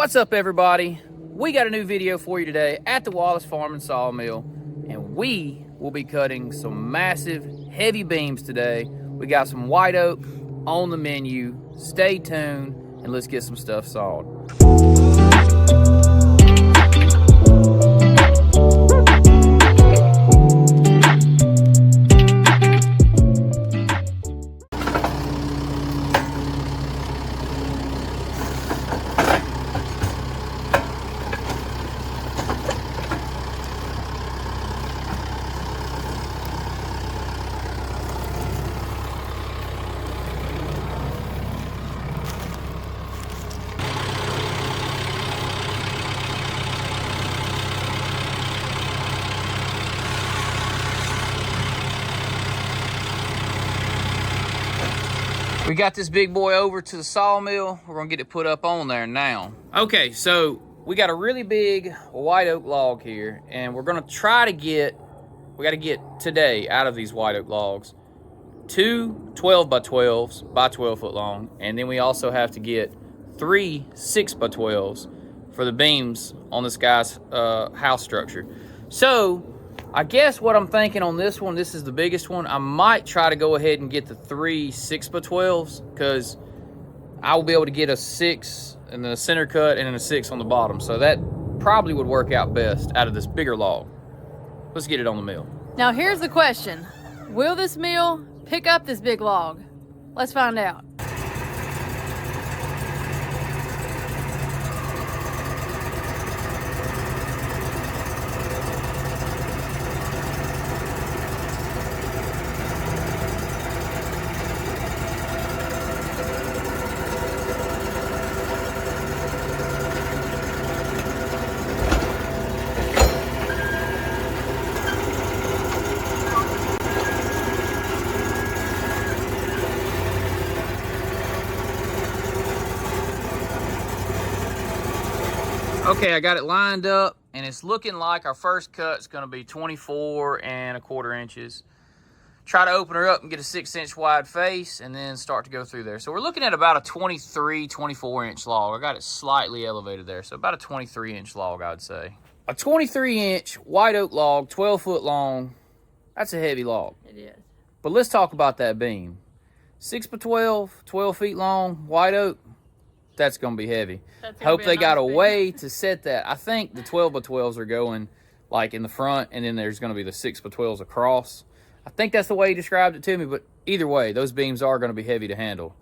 What's up, everybody? We got a new video for you today at the Wallace Farm and Sawmill, and we will be cutting some massive heavy beams today. We got some white oak on the menu. Stay tuned and let's get some stuff sawed. We got this big boy over to the sawmill. We're gonna get it put up on there now. Okay, so we got a really big white oak log here, and we're gonna try to get, we gotta get today out of these white oak logs, two 12 by 12s by 12 foot long, and then we also have to get three 6 by 12s for the beams on this guy's house structure. So I guess what I'm thinking on this one, this is the biggest one, I might try to go ahead and get the three 6 by 12s because I will be able to get a 6 in the center cut and then a 6 on the bottom. So that probably would work out best out of this bigger log. Let's get it on the mill. Now here's the question. Will this mill pick up this big log? Let's find out. Okay, I got it lined up, and it's looking like our first cut's gonna be 24 1/4 inches. Try to open her up and get a 6-inch wide face, and then start to go through there. So we're looking at about a 23, 24 inch log. I got it slightly elevated there, so about a 23 inch log, I'd say. A 23 inch white oak log, 12 foot long, that's a heavy log. It is. But let's talk about that beam. 6 by 12, 12 feet long, white oak, that's gonna be heavy. Hope they got a way to set that. I think the 12 by 12s are going like in the front, and then there's gonna be the 6 by 12s across. I think that's the way he described it to me, but either way, those beams are gonna be heavy to handle.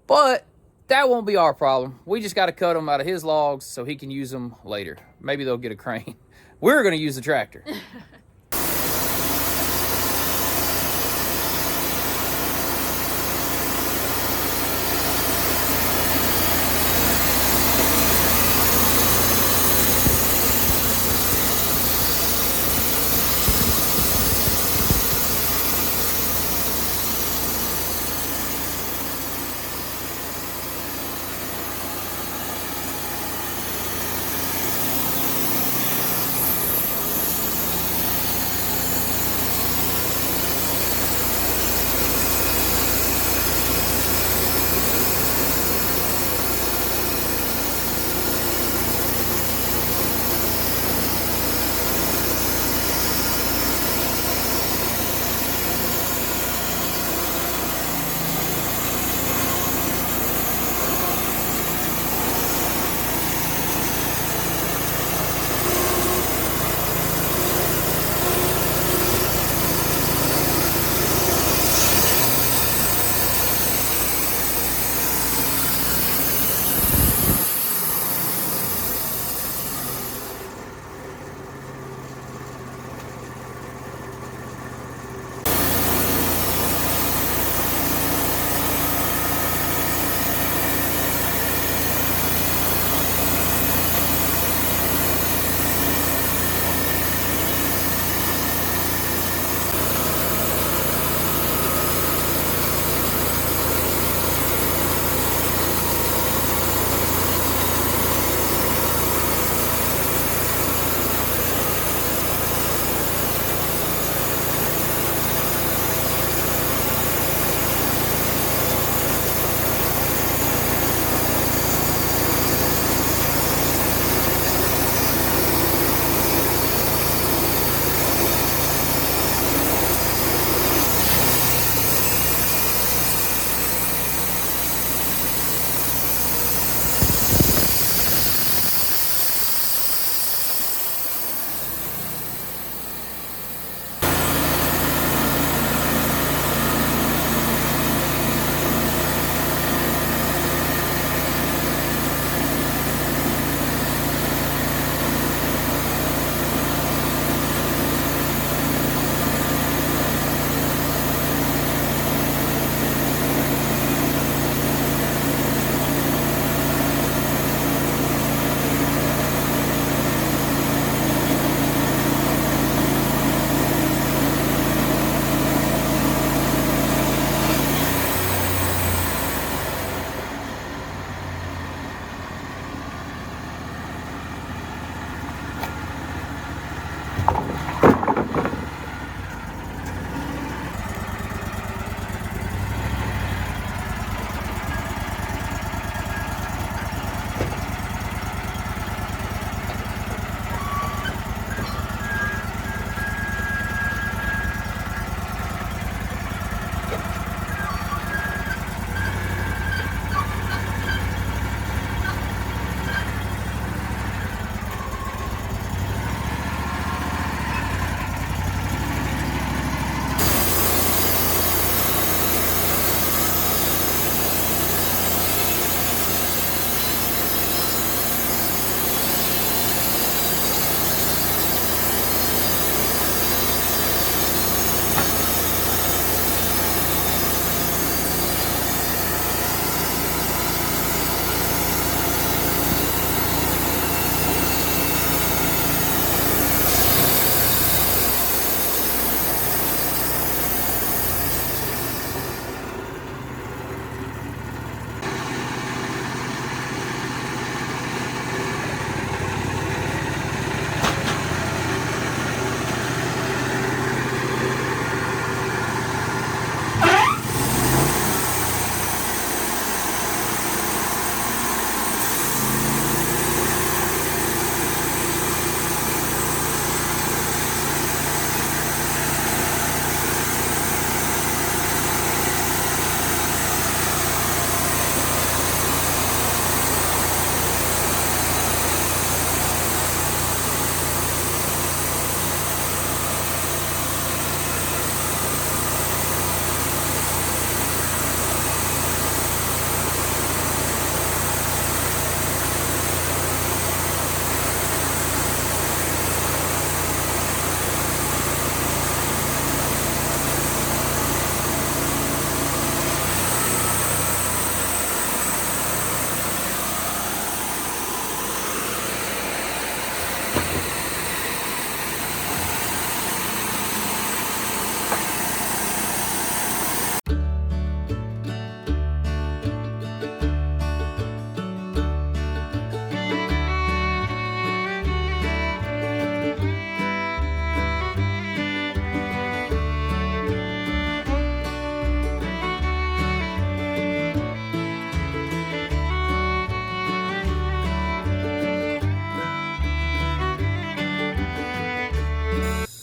But that won't be our problem. We just gotta cut them out of his logs so he can use them later. Maybe they'll get a crane. We're gonna use the tractor.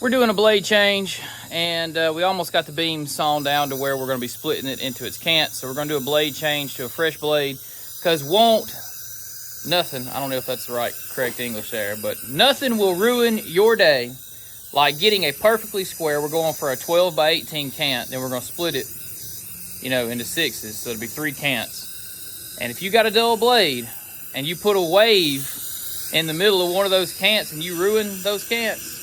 We're doing a blade change, and we almost got the beam sawn down to where we're going to be splitting it into its cants. So we're going to do a blade change to a fresh blade, because nothing, I don't know if that's the correct English there, but nothing will ruin your day like getting a perfectly square. We're going for a 12 by 18 cant, then we're going to split it, you know, into sixes, so it'll be 3 cants. And if you got a dull blade and you put a wave in the middle of one of those cants and you ruin those cants,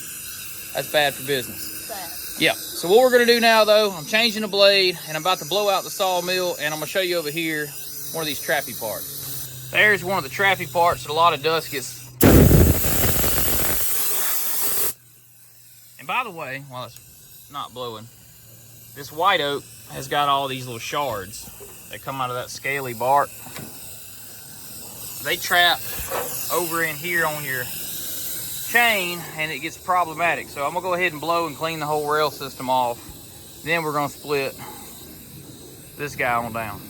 that's bad for business. Bad. Yeah, so what we're gonna do now though, I'm changing the blade and I'm about to blow out the sawmill, and I'm gonna show you over here one of these trappy parts. There's one of the trappy parts that a lot of dust gets. And by the way, while it's not blowing, this white oak has got all these little shards that come out of that scaly bark. They trap over in here on your chain and it gets problematic. So I'm gonna go ahead and blow and clean the whole rail system off. Then we're gonna split this guy on down.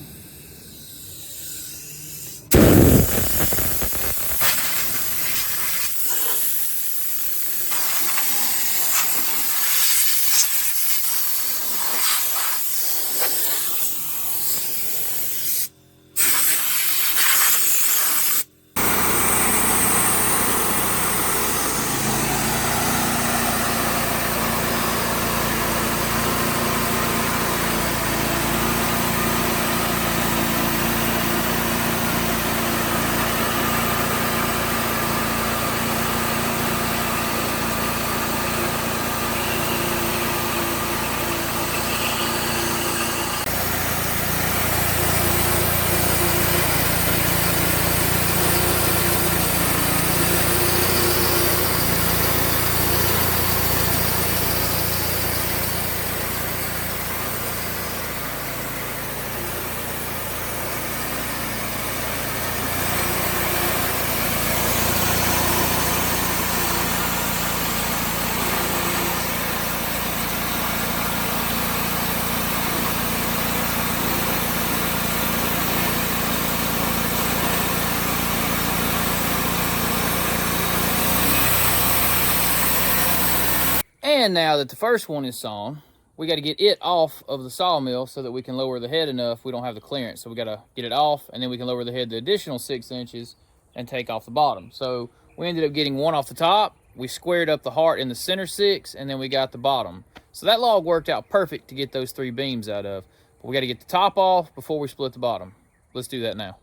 And now that the first one is sawn, we got to get it off of the sawmill so that we can lower the head enough. We don't have the clearance, so we got to get it off, and then we can lower the head the additional 6 inches and take off the bottom. So we ended up getting one off the top. We squared up the heart in the center 6, and then we got the bottom. So that log worked out perfect to get those 3 beams out of. But we got to get the top off before we split the bottom. Let's do that now.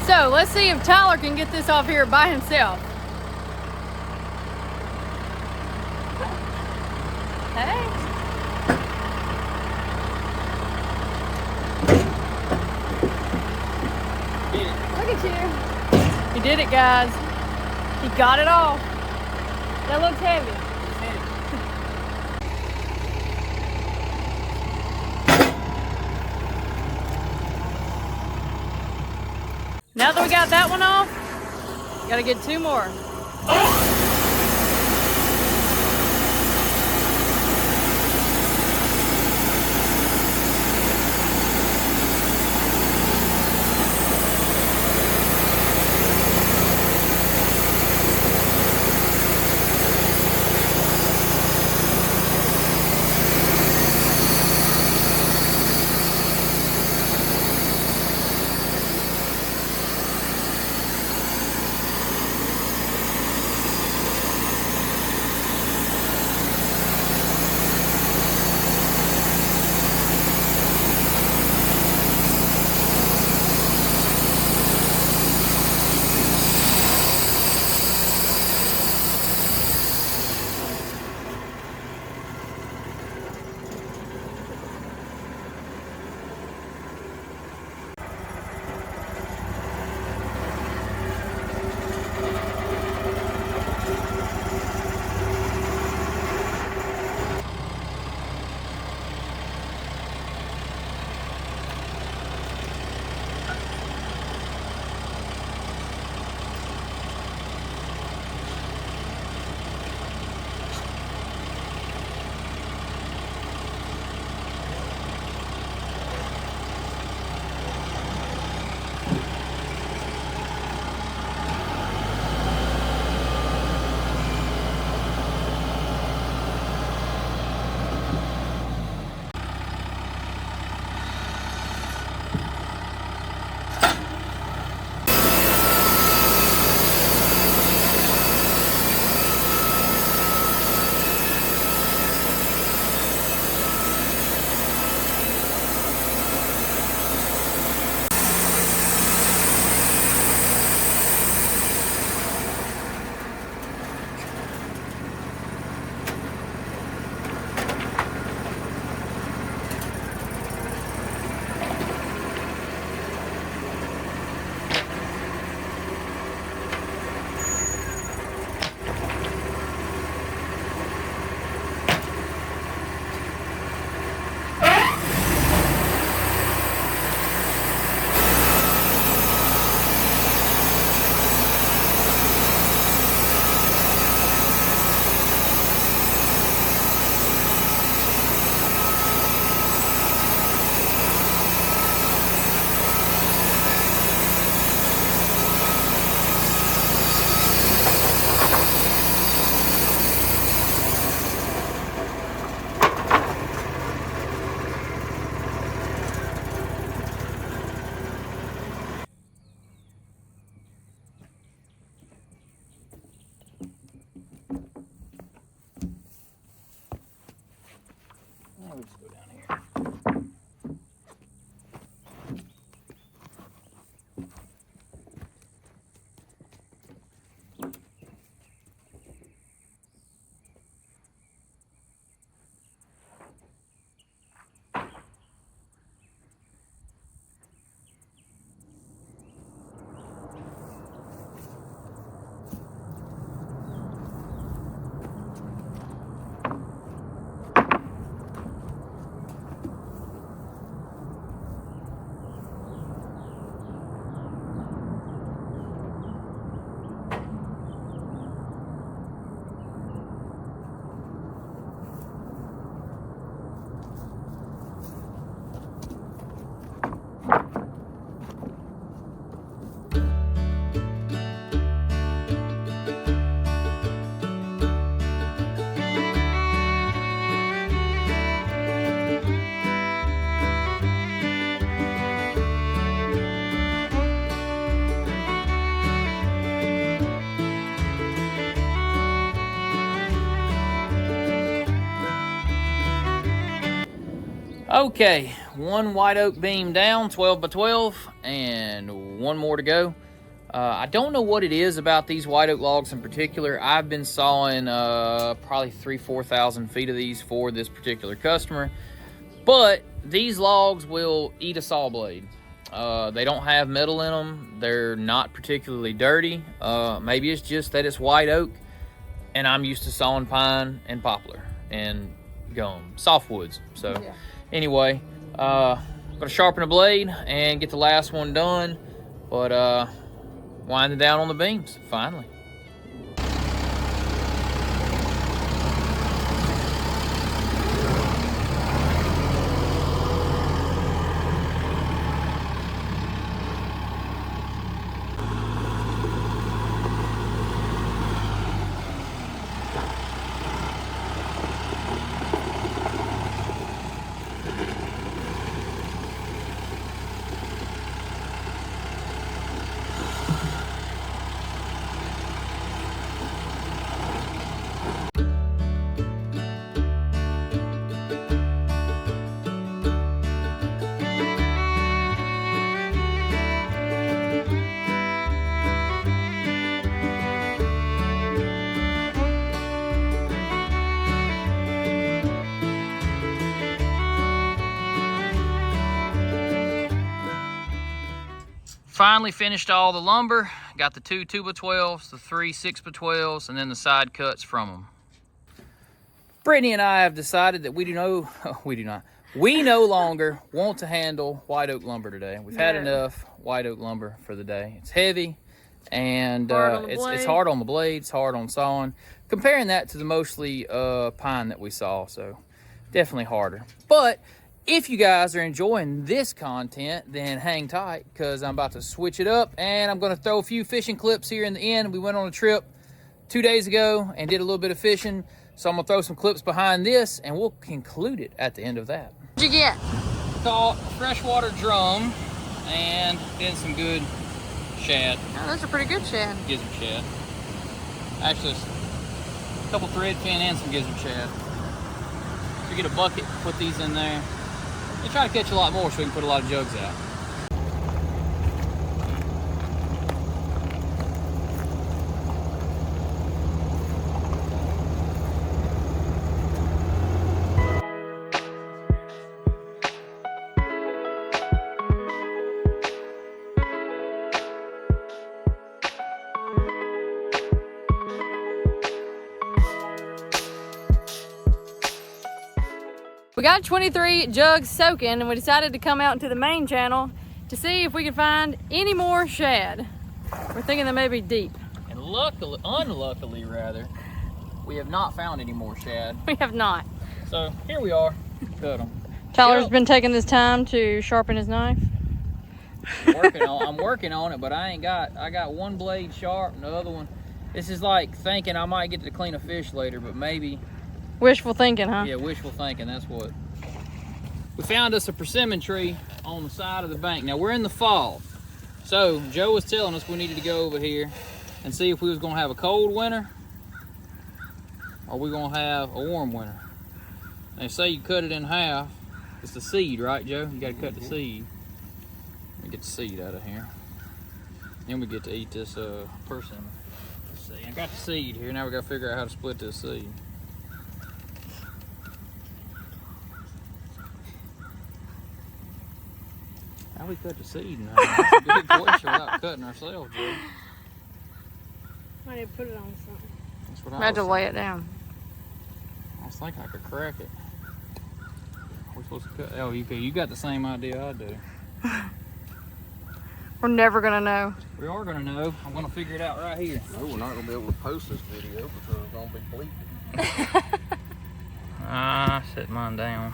So let's see if Tyler can get this off here by himself. Hey. Look at you. He did it, guys. He got it off. That looks heavy. Now that we got that one off, gotta get 2 more. Okay, one white oak beam down, 12 by 12, and one more to go. I don't know what it is about these white oak logs in particular. I've been sawing probably 4,000 feet of these for this particular customer, but these logs will eat a saw blade. They don't have metal in them. They're not particularly dirty. Maybe it's just that it's white oak, and I'm used to sawing pine and poplar and gum, softwoods. So yeah. Anyway, I'm gonna sharpen the blade and get the last one done, but winding down on the beams, finally. Finally finished all the lumber. Got the 2 2x12s, the 3 6x12s, and then the side cuts from them. Brittany and I have decided that we no longer want to handle white oak lumber today. We've had enough white oak lumber for the day. It's heavy, and it's hard on the blade. It's hard on sawing. Comparing that to the mostly pine that we saw, so definitely harder. But if you guys are enjoying this content, then hang tight, because I'm about to switch it up, and I'm going to throw a few fishing clips here in the end. We went on a trip 2 days ago and did a little bit of fishing, so I'm going to throw some clips behind this, and we'll conclude it at the end of that. What'd you get? Caught freshwater drum and then some good shad. Oh, those are pretty good shad. Gizzard shad. Actually, a couple thread fin and some gizzard shad. So get a bucket, put these in there. We try to catch a lot more so we can put a lot of jugs out. We got 23 jugs soaking, and we decided to come out into the main channel to see if we could find any more shad. We're thinking they may be deep. And unluckily rather, we have not found any more shad. We have not. So here we are. Cut them. Tyler's been taking this time to sharpen his knife. I'm working on it, but I got one blade sharp and the other one. This is like thinking I might get to clean a fish later, but maybe. Wishful thinking, huh? Yeah, wishful thinking, that's what. We found us a persimmon tree on the side of the bank. Now, we're in the fall. So, Joe was telling us we needed to go over here and see if we was gonna have a cold winter or we gonna have a warm winter. They say you cut it in half. It's the seed, right, Joe? You gotta cut the seed. Let me get the seed out of here. Then we get to eat this persimmon. Let's see, I got the seed here. Now we gotta figure out how to split this seed. How we cut the seed now? That's a good question without cutting ourselves, Joe. I need to put it on something. That's what I had to lay it down. I was thinking I could crack it. We're supposed to cut. Oh, you got the same idea I do. We're never gonna know. We are gonna know. I'm gonna figure it out right here. No, we're not gonna be able to post this video because it's gonna be bleeding. Set mine down.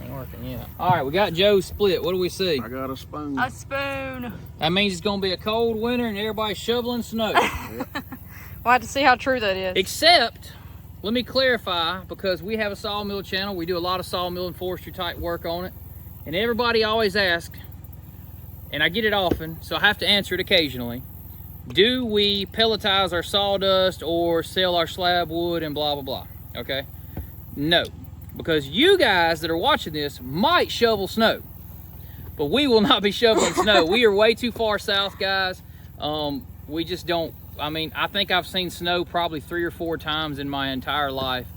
Ain't working yet. All right, we got Joe split. What do we see? I got a spoon. A spoon. That means it's gonna be a cold winter and everybody's shoveling snow. We'll have to see how true that is. Except, let me clarify, because we have a sawmill channel. We do a lot of sawmill and forestry type work on it. And everybody always asks, and I get it often, so I have to answer it occasionally. Do we pelletize our sawdust or sell our slab wood and blah, blah, blah? Okay? No. because you guys that are watching this might shovel snow, but we will not be shoveling snow. We are way too far south, guys. We just don't, I mean, I think I've seen snow probably 3 or 4 times in my entire life,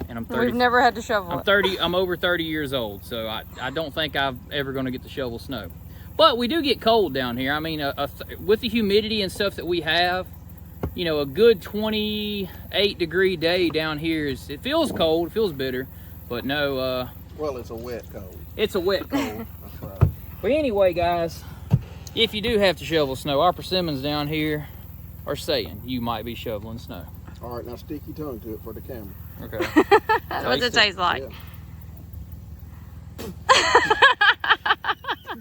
and I'm 30. We've never had to shovel it. I'm over 30 years old, so I don't think I'm ever gonna get to shovel snow. But we do get cold down here. I mean, with the humidity and stuff that we have, you know, a good 28-degree day down here it feels cold, it feels bitter, but no. Well, it's a wet cold. It's a wet cold. That's right. But anyway, guys, if you do have to shovel snow, our persimmons down here are saying you might be shoveling snow. All right, now stick your tongue to it for the camera. Okay. What's it taste like? Yeah.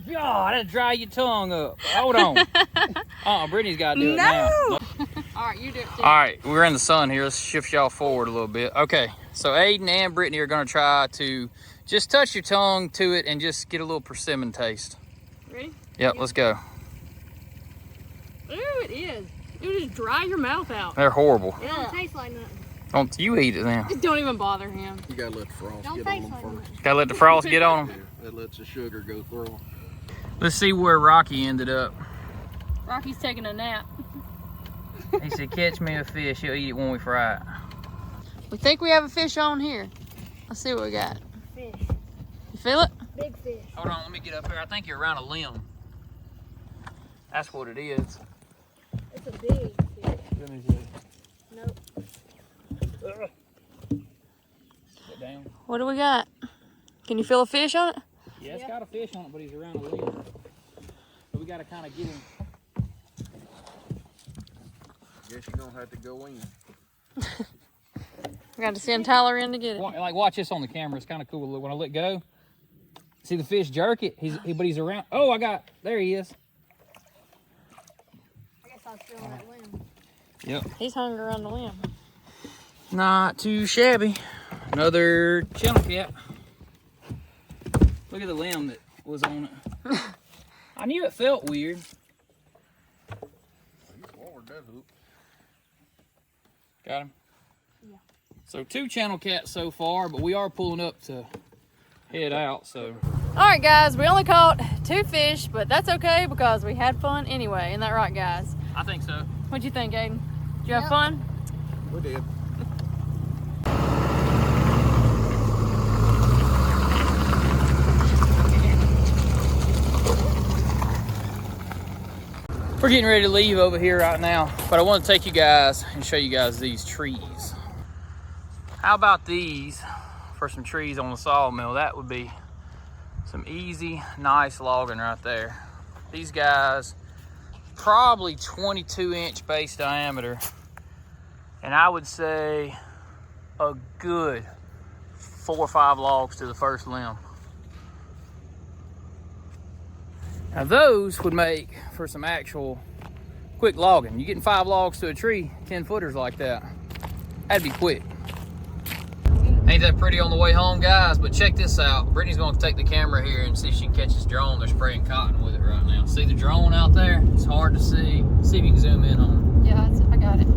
God, that'll dry your tongue up. Hold on. Brittany's got to do it now. All right, you do it too. All right, we're in the sun here. Let's shift y'all forward a little bit. Okay, so Aiden and Brittany are going to try to just touch your tongue to it and just get a little persimmon taste. Ready? Yep, let's go. Ooh, it is. It just dry your mouth out. They're horrible. It don't taste like nothing. Don't you eat it then. Don't even bother him. You gotta let the frost Don't get on taste them like first. Gotta let the frost get on them. Yeah, that lets the sugar go through them. Let's see where Rocky ended up. Rocky's taking a nap. He said, catch me a fish, he'll eat it when we fry it. We think we have a fish on here. Let's see what we got. Fish. You feel it? Big fish. Hold on, let me get up here. I think you're around a limb. That's what it is. It's a big fish. Let me see. Nope. Sit down. What do we got? Can you feel a fish on it? Yeah, it's got a fish on it, but he's around a limb. So we gotta kind of get him. Guess you're gonna have to go in. We got to send Tyler in to get it. Like, watch this on the camera. It's kind of cool. Look, when I let go, see the fish jerk it. But he's around. Oh, there he is. I guess I was feeling that limb. Yep. He's hungry around the limb. Not too shabby. Another channel cat. Look at the limb that was on it. I knew it felt weird. You swallowed that hook. Got him? Yeah. So 2 channel cats so far, but we are pulling up to head out, so. All right, guys, we only caught 2 fish, but that's okay because we had fun anyway. Isn't that right, guys? I think so. What'd you think, Aiden? Did you have Yep. fun? We did. We're getting ready to leave over here right now, but I want to take you guys and show you guys these trees. How about these for some trees on the sawmill? That would be some easy, nice logging right there. These guys, probably 22-inch base diameter, and I would say a good 4 or 5 logs to the first limb. Now those would make for some actual quick logging. You're getting 5 logs to a tree, 10-footers like that. That'd be quick. Ain't that pretty on the way home, guys? But check this out. Brittany's gonna take the camera here and see if she can catch this drone. They're spraying cotton with it right now. See the drone out there? It's hard to see. See if you can zoom in on it. Yeah, I got it.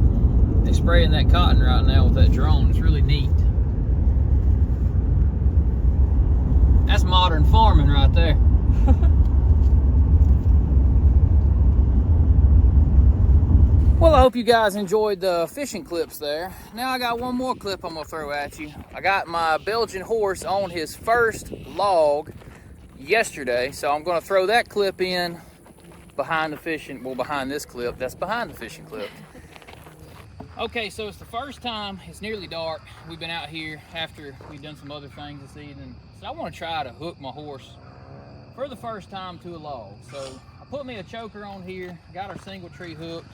They're spraying that cotton right now with that drone. It's really neat. That's modern farming right there. Well, I hope you guys enjoyed the fishing clips there. Now I got one more clip I'm gonna throw at you. I got my Belgian horse on his first log yesterday, so I'm gonna throw that clip in behind the fishing, well, behind this clip. That's behind the fishing clip. Okay, so it's the first time. It's nearly dark. We've been out here after we've done some other things this evening. So I want to try to hook my horse for the first time to a log. So I put me a choker on here, got our single tree hooked.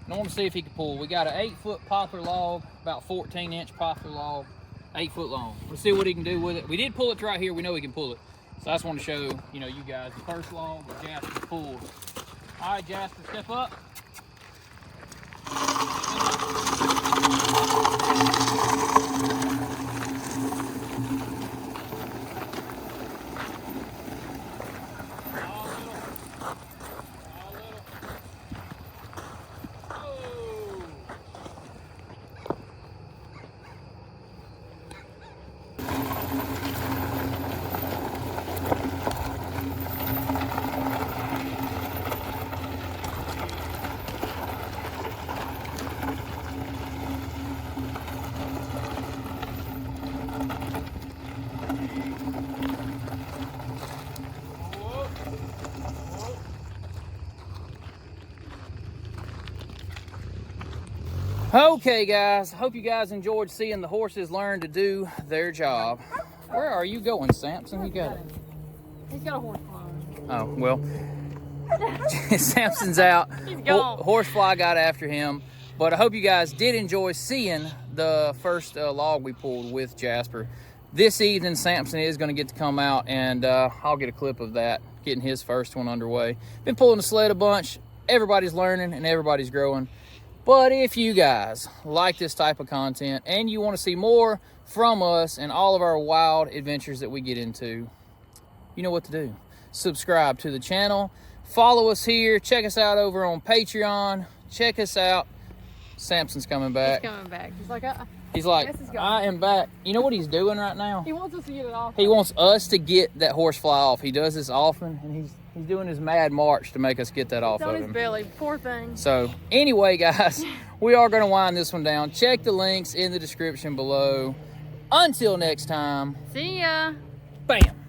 And I want to see if he can pull. We got an 8-foot poplar log, about 14-inch poplar log, 8 foot long. We'll see what he can do with it. We did pull it right here. We know he can pull it. So I just want to show, you know, you guys the first log that Jasper pulled. All right, Jasper, step up. Okay, guys. Hope you guys enjoyed seeing the horses learn to do their job. Where are you going, Samson? You got it. He's got a horsefly. Oh, well. Samson's out. He's gone. Horsefly got after him. But I hope you guys did enjoy seeing the first log we pulled with Jasper. This evening, Samson is going to get to come out, and I'll get a clip of that, getting his first one underway. Been pulling the sled a bunch. Everybody's learning and everybody's growing. But if you guys like this type of content and you want to see more from us and all of our wild adventures that we get into, you know what to do. Subscribe to the channel. Follow us here. Check us out over on Patreon. Check us out. Samson's coming back. He's coming back. He's like, Yes, he's gone. I am back. You know what he's doing right now? He wants us to get it off. He wants us to get that horsefly off. He does this often, and he's doing his mad march to make us get that off It's on of his him. belly. Poor thing. So anyway, guys, we are going to wind this one down. Check the links in the description below. Until next time, See ya. bam.